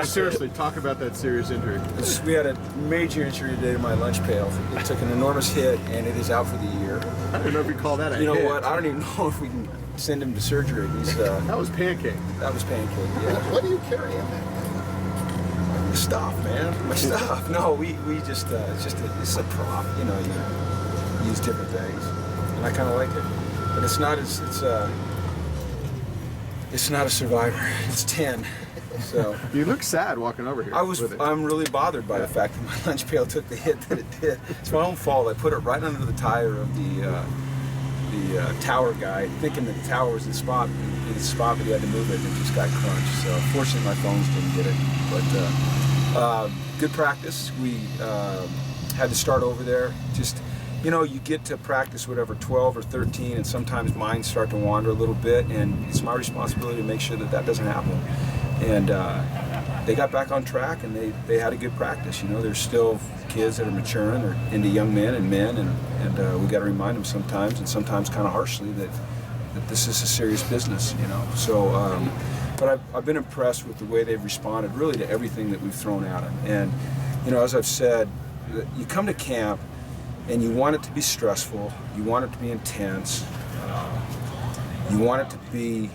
Seriously, talk about that serious injury. We had a major injury today to my lunch pail. It took an enormous hit, and it is out for the year. I don't know if you call that a hit. You know what? I don't even know if we can send him to surgery. That was pancake. That was pancake, yeah. What do you carry in there? My stuff, man. My stuff. No, we just, it's a prop. You know, you use different things. And I kind of like it. But it's not a survivor. It's 10. So you look sad walking over here. I'm really bothered by the fact that my lunch pail took the hit that it did. It's my own fault. I put it right under the tire of the tower guy, thinking that the tower was in the spot, but he had to move it and it just got crunched. So fortunately my phones didn't get it. But good practice. We had to start over there. Just, you know, you get to practice whatever 12 or 13, and sometimes minds start to wander a little bit, and it's my responsibility to make sure that that doesn't happen. And they got back on track, and they had a good practice. You know, there's still kids that are maturing or into young men, and we got to remind them sometimes, and sometimes kind of harshly, that this is a serious business. You know, so. But I've been impressed with the way they've responded, really, to everything that we've thrown at them. And you know, as I've said, you come to camp, and you want it to be stressful, you want it to be intense, you want it to be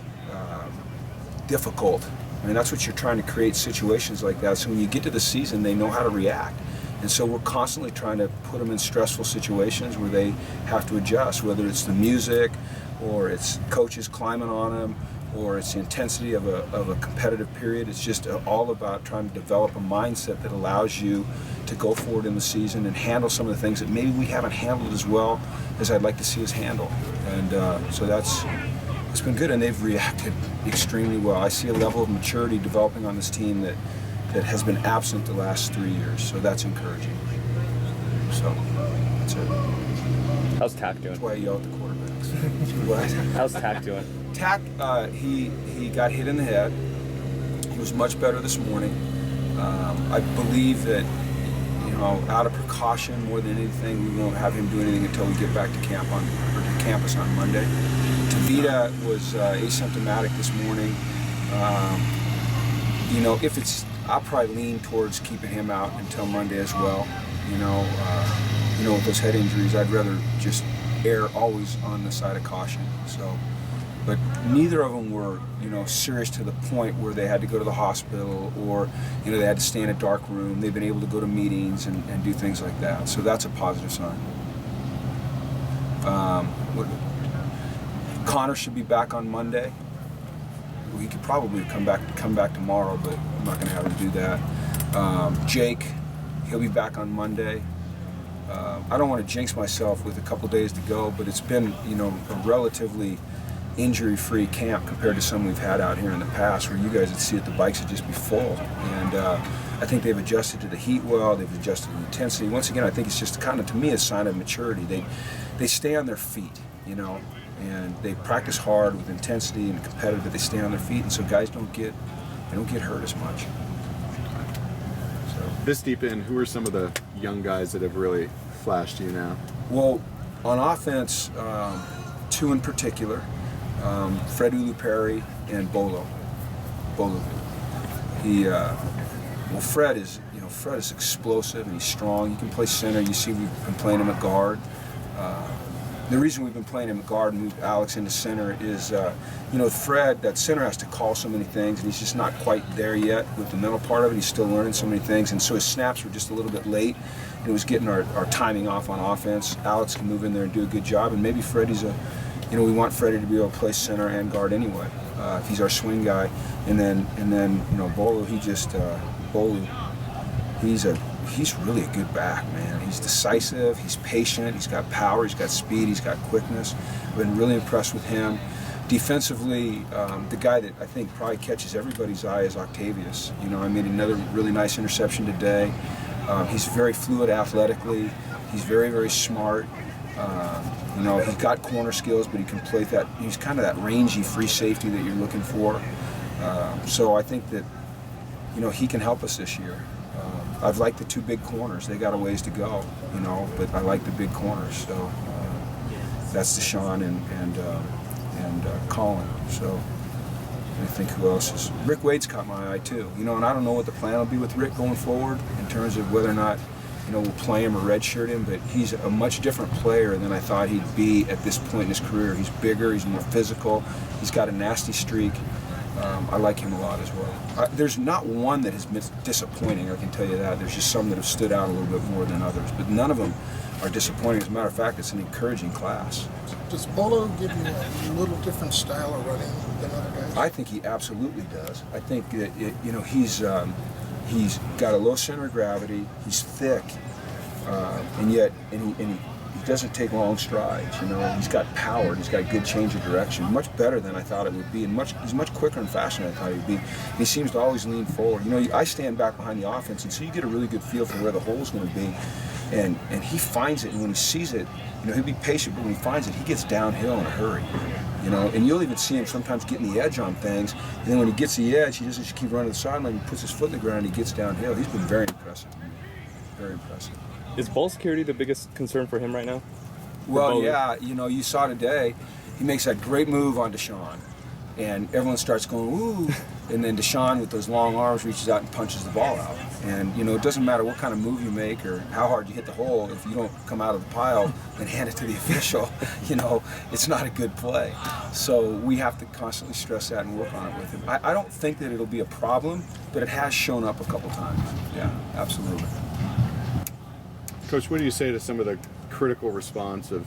difficult. I mean, that's what you're trying to create, situations like that. So when you get to the season, they know how to react. And so we're constantly trying to put them in stressful situations where they have to adjust, whether it's the music, or it's coaches climbing on them, or it's the intensity of a competitive period. It's just all about trying to develop a mindset that allows you to go forward in the season and handle some of the things that maybe we haven't handled as well as I'd like to see us handle. And so it's been good, and they've reacted extremely well. I see a level of maturity developing on this team that has been absent the last 3 years, so that's encouraging. So that's it. How's Tack doing? That's why I yell at the quarterbacks. How's Tack doing? Tack, he got hit in the head. He was much better this morning. I believe that, you know, out of precaution more than anything, we won't have him do anything until we get back to campus on Monday. Tavita was asymptomatic this morning. You know, I'll probably lean towards keeping him out until Monday as well. You know, with those head injuries, I'd rather just err always on the side of caution. So. But neither of them were, you know, serious to the point where they had to go to the hospital, or, you know, they had to stay in a dark room. They've been able to go to meetings and do things like that. So that's a positive sign. Connor should be back on Monday. Well, he could probably come back tomorrow, but I'm not going to have him do that. Jake, he'll be back on Monday. I don't want to jinx myself with a couple days to go, but it's been, you know, a relatively injury-free camp compared to some we've had out here in the past, where you guys would see it, the bikes would just be full. And I think they've adjusted to the heat well, they've adjusted to the intensity. Once again, I think it's just kind of, to me, a sign of maturity. They stay on their feet, you know, and they practice hard with intensity and competitive, but they stay on their feet, and so guys don't get hurt as much. So this deep in, who are some of the young guys that have really flashed you now? Well, on offense, two in particular. Fred Uluperi and Bolo. Fred is explosive and he's strong. He can play center. You see, we've been playing him at guard. The reason we've been playing him at guard and moved Alex into center is, you know, Fred, that center has to call so many things, and he's just not quite there yet with the mental part of it. He's still learning so many things, and so his snaps were just a little bit late, and it was getting our timing off on offense. Alex can move in there and do a good job, and maybe you know, we want Freddie to be able to play center and guard anyway, if he's our swing guy. And then you know, Bolo, he's really a good back, man. He's decisive, he's patient, he's got power, he's got speed, he's got quickness. I've been really impressed with him. Defensively, the guy that I think probably catches everybody's eye is Octavius. You know, I made another really nice interception today. He's very fluid athletically. He's very, very smart. You know, he's got corner skills, but he can play that. He's kind of that rangy free safety that you're looking for. So I think that, you know, he can help us this year. I've liked the two big corners. They got a ways to go, you know, but I like the big corners. So that's Deshaun and Colin. So I think who else is. Rick Wade's caught my eye too. You know, and I don't know what the plan will be with Rick going forward in terms of whether or not, you know, we'll play him or redshirt him. But he's a much different player than I thought he'd be at this point in his career. He's bigger. He's more physical. He's got a nasty streak. I like him a lot as well. There's not one that has been disappointing, I can tell you that. There's just some that have stood out a little bit more than others, but none of them are disappointing. As a matter of fact, it's an encouraging class. Does Polo give you a little different style of running than other guys? I think he absolutely does. I think that you know, he's got a low center of gravity. He's thick, and yet he doesn't take long strides. You know, he's got power. And he's got good change of direction. Much better than I thought it would be, and he's much quicker and faster than I thought he'd be. And he seems to always lean forward. You know, I stand back behind the offense, and so you get a really good feel for where the hole's going to be. And he finds it, and when he sees it, you know, he'll be patient, but when he finds it, he gets downhill in a hurry. You know, and you'll even see him sometimes getting the edge on things, and then when he gets the edge, he doesn't just keep running the sideline. He puts his foot in the ground, and he gets downhill. He's been very impressive. Very impressive. Is ball security the biggest concern for him right now? Well, yeah, you know, you saw today, he makes that great move on Deshaun, and everyone starts going, ooh, and then Deshaun with those long arms reaches out and punches the ball out. And, you know, it doesn't matter what kind of move you make or how hard you hit the hole, if you don't come out of the pile and hand it to the official, you know, it's not a good play. So we have to constantly stress that and work on it with him. I don't think that it'll be a problem, but it has shown up a couple times. Yeah, absolutely. Coach, what do you say to some of the critical response of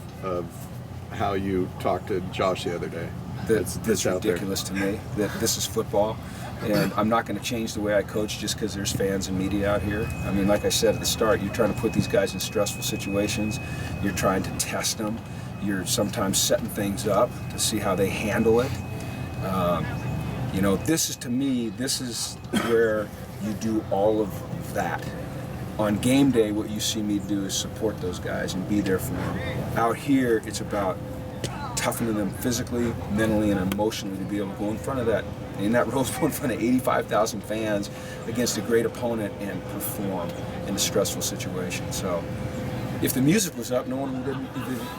how you talked to Josh the other day? That's ridiculous to me. That this is football, and I'm not going to change the way I coach just because there's fans and media out here. I mean, like I said at the start, you're trying to put these guys in stressful situations. You're trying to test them. You're sometimes setting things up to see how they handle it. You know, this is, to me, this is where you do all of that. On game day, what you see me do is support those guys and be there for them. Out here, it's about toughening them physically, mentally, and emotionally to be able to go in front of that, in that Rose Bowl in front of 85,000 fans against a great opponent and perform in a stressful situation. So, if the music was up, no one would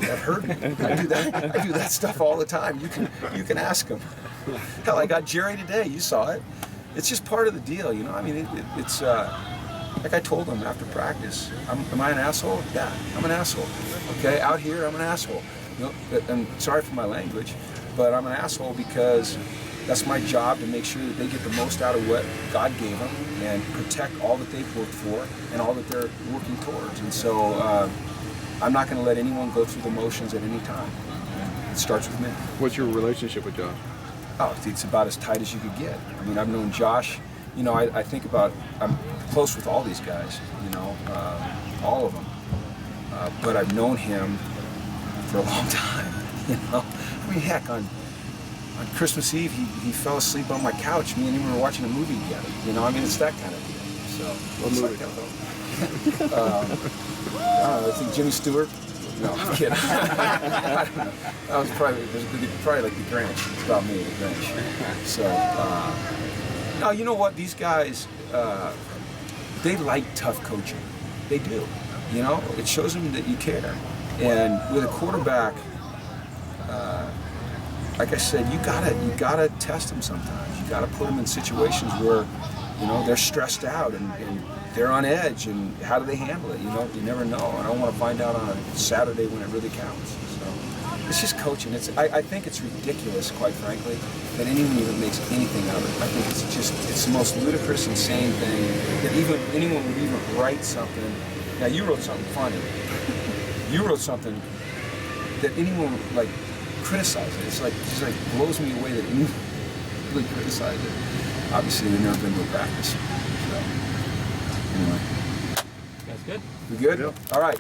have heard me. I do that stuff all the time. You can ask them. Hell, I got Jerry today. You saw it. It's just part of the deal, you know. I mean, it's. Like I told him after practice, am I an asshole? Yeah, I'm an asshole. Okay, out here, I'm an asshole. You know, and sorry for my language, but I'm an asshole because that's my job, to make sure that they get the most out of what God gave them and protect all that they've worked for and all that they're working towards. And so I'm not going to let anyone go through the motions at any time. It starts with me. What's your relationship with Josh? Oh, it's about as tight as you could get. I mean, I've known Josh. You know, I think about, I'm close with all these guys, you know, all of them. But I've known him for a long time, you know. I mean, heck, on Christmas Eve, he fell asleep on my couch. Me and him were watching a movie together, you know. I mean, it's that kind of deal. So, What movie? Like I think Jimmy Stewart. No, I'm kidding. I don't know. That was probably like the Grinch. It's about me, the Grinch. So, no, you know what? These guys, they like tough coaching. They do. You know, it shows them that you care. And with a quarterback, like I said, you gotta test them sometimes. You gotta put them in situations where, you know, they're stressed out and they're on edge. And how do they handle it? You know, you never know. I don't want to find out on a Saturday when it really counts. So it's just coaching. I think it's ridiculous, quite frankly, that anyone even makes anything of it. I think it's the most ludicrous, insane thing that anyone would even write something. Now, you wrote something funny. You wrote something that anyone would, like, criticize it. It's like blows me away that anyone really criticize it. Obviously, they've never been to a practice. So, anyway. That's good. We good? Yeah. All right.